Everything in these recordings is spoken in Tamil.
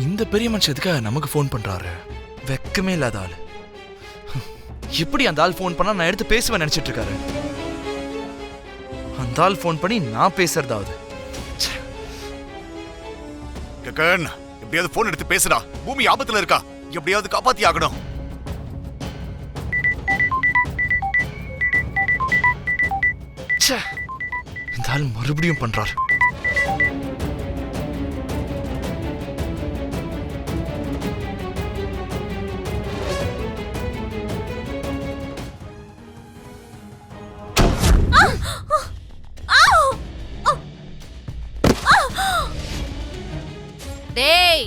இந்த பெரிய மனுஷத்துக்கு நமக்கு ஃபோன் பண்றாரு. வெக்கமே இல்லாத ஆளு. எப்படி அந்த ஆள் ஃபோன் பண்ணா நான் எடுத்து பேசுவேன் நினைச்சிட்டு இருக்காரு. அந்த ஆள் ஃபோன் பண்ணி நான் பேசுறதாவது. கக்கன், எப்படியாவது போன் எடுத்து பேசுடா. பூமி ஆபத்துல இருக்கா, எப்படியாவது காப்பாத்தி ஆகணும். இந்த ஆள் மறுபடியும் பண்றாரு. டேய்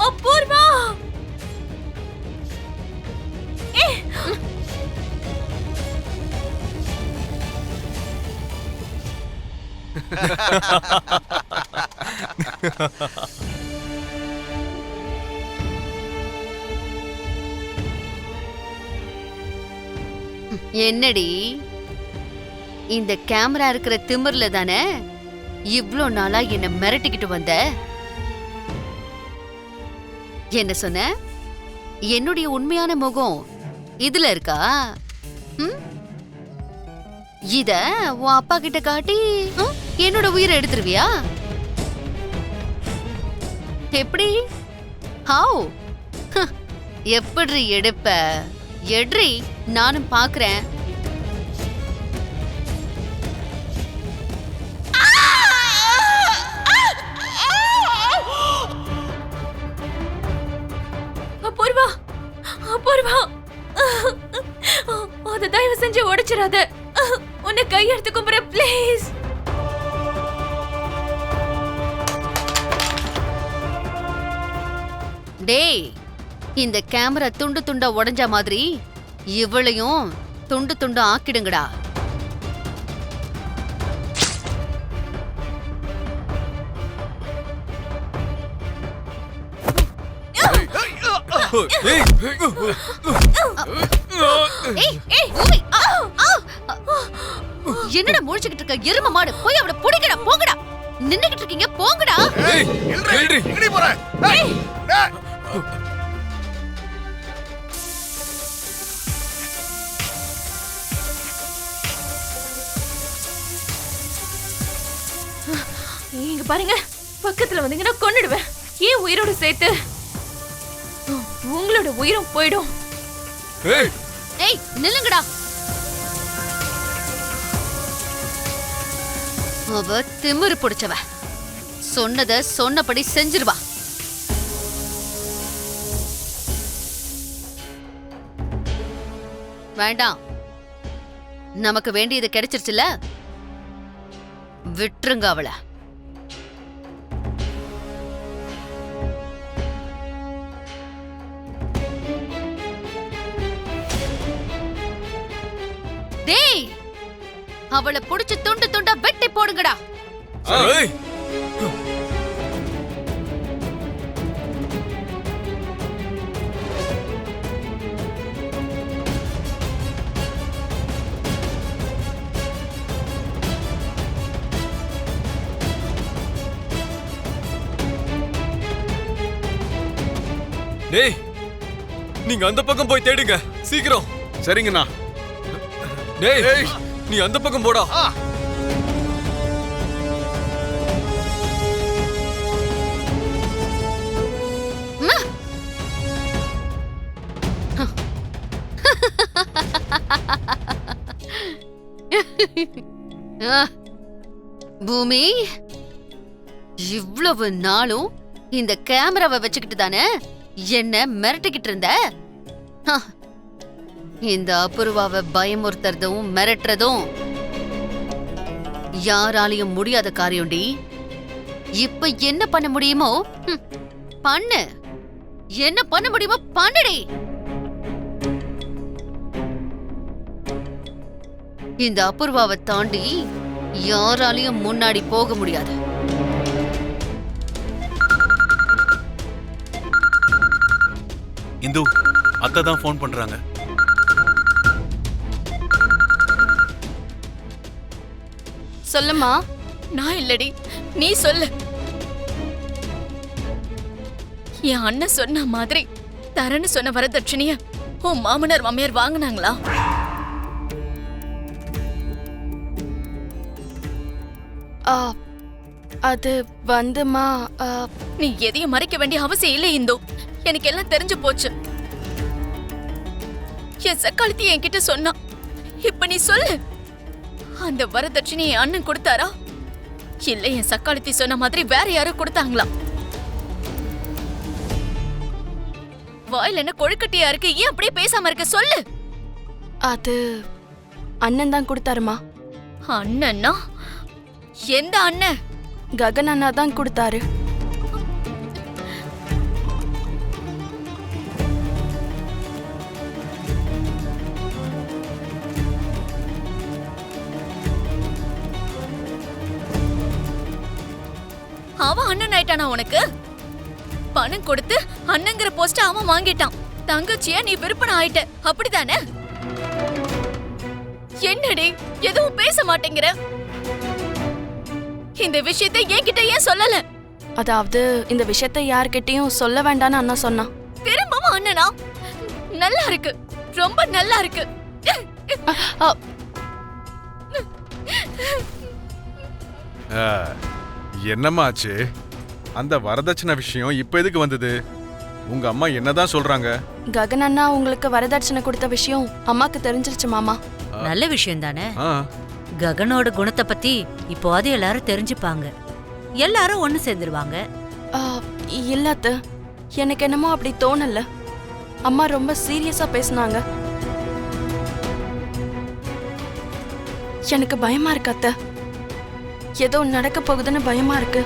அபூர்வா, என்னடி இந்த கேமரா இருக்கிற திமிர்ல தானே இவ்ளோ நாளா என்ன மிரட்டிக்கிட்டு வந்த? என்ன சொன்ன? என்னுடைய உண்மையான முகம் இதுல இருக்கா? இத உன் அப்பா கிட்ட காட்டி என்னோட உயிரை எடுத்துருவியா? எப்படி? ஹவ்? எப்படி எடுப்ப? எட்ரி, நானும் பாக்குறேன். அபூர்வா, அபூர்வா, அத தயவு செஞ்சு உடைச்சிடாத. உன்னை கையெடுத்து கும்புறேன், ப்ளீஸ். டேய், இந்த கேமரா துண்டு துண்டா உடைஞ்ச மாதிரி இவளையும் துண்டு துண்டா ஆக்கிடுங்கடா. என்னடா முழிச்சுக்கிட்டு இருக்க எரும மாடு? போய் அவளை புடிங்கடா, போங்கடா. நின்னுகிட்டு இருக்கீங்க, போங்கடா. இங்க பாருங்க, பக்கத்துல வந்தீங்கன்னா கொன்னுடுவேன். ஏன் உயிரோட சேர்த்து உங்களோட உயிரும் போயிடும். ஏய், நில்லுங்கடா. அவ திமிரு பிடிச்சவ. சொன்னத சொன்னபடி செஞ்சிருவா. வேண்டாம், நமக்கு வேண்டியது கிடைச்சிருச்சுல, விட்டுருங்க அவளை. டேய், அவளை புடிச்சு துண்டு துண்டா வெட்டி போடுங்கடா. டேய், நீங்க அந்த பக்கம் போய் தேடுங்க, சீக்கிரம். சரிங்கண்ணா. டேய், நீ அந்த பக்கம் போடா. பூமி, இவ்வளவு நாளும் இந்த கேமராவை வச்சுக்கிட்டு தானே என்ன மிரட்டிக்கிட்டு இருந்த? இந்த அபூர்வாவை பயமுறுத்துறதும் மிரட்டுறதும் யாராலையும் முடியாத காரியம்டி. இப்ப என்ன பண்ண முடியுமோ பண்ணு. என்ன பண்ண முடியுமோ பண்ணுடி. இந்த அபூர்வாவை தாண்டி யாராலையும் முன்னாடி போக முடியாது. இந்து அத்தை தான் ஃபோன் பண்றாங்க. சொல்லுமா. நான் இல்லடி, நீ சொல்லு. என் அண்ணன் சொன்ன மாதிரி தரன்னு சொன்ன வரதட்சணைய உன் மாமனார் மாமியார் வாங்கினாங்களா? அது வந்துமா, நீ எதையும் மறைக்க வேண்டிய அவசியம் இல்லை இந்து. எனக்கு எல்லாம் தெரிஞ்சு போச்சு. என் சக்காலத்தி என்கிட்ட சொன்னா. இப்ப நீ சொல்லு, அந்த வரதட்சணையை என் அண்ணன் கொடுத்தாரா இல்ல என் சக்காலத்தி சொன்ன மாதிரி வேற யாரும் கொடுத்தாங்களா? வாயில என்ன கொழுக்கட்டியா இருக்கு? ஏன் அப்படியே பேசாம இருக்க? சொல்லு. அது அண்ணன் தான் கொடுத்தாருமா. அண்ணன்னா? எந்த அண்ணன்? ககன் அண்ணா தான் கொடுத்தாரு. அவன் அண்ணன் ஆயிட்டானா உனக்கு? பணம் கொடுத்து அண்ணங்கிற போஸ்ட அவன் வாங்கிட்டான். தங்கச்சியா நீ விற்பனை ஆயிட்ட, அப்படிதானே? என்னடி எதுவும் பேச மாட்டேங்கிற? இந்த விஷயத்தை என்கிட்ட ஏன் சொல்லல? அதாவது இந்த விஷயத்தை யார்கிட்டயும் சொல்ல வேண்டாம்னு அண்ணா சொன்னான். திரும்பவும் அண்ணனா? நல்லா இருக்கு, ரொம்ப நல்லா இருக்கு. என்னம்மா ஆச்சு? அந்த வரதட்சணை விஷயம் இப்ப எதுக்கு வந்தது? உங்க அம்மா என்னதான் சொல்றாங்க? ககன் அண்ணா உங்களுக்கு வரதட்சணை கொடுத்த விஷயம் அம்மாக்கு தெரிஞ்சிருச்சு மாமா. நல்ல விஷயம் தானே. ஆ, ககனோட குணத்தை பத்தி இப்போது எல்லாரும் தெரிஞ்சுப்பாங்க. எல்லாரும் ஒண்ணு சேர்ந்துருவாங்க. இல்ல அத்தை, எனக்கு என்னமோ அப்படி தோணல. அம்மா ரொம்ப சீரியஸா பேசினாங்க. எனக்கு பயமா இருக்கு அத்தை. ஏதோ நடக்க போகுதுன்னு பயமா இருக்கு.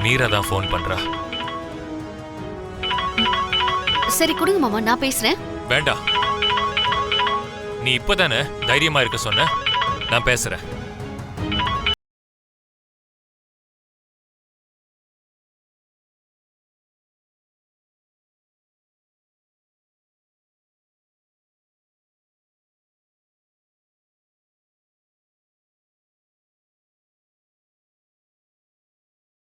மீரா தான் ஃபோன் பண்றா. சரி கொடுங்க மாமா, நான் பேசுறேன். வேண்டாம், நீ இப்பதானே தைரியமா இருக்க சொன்ன. நான் பேசுறேன்.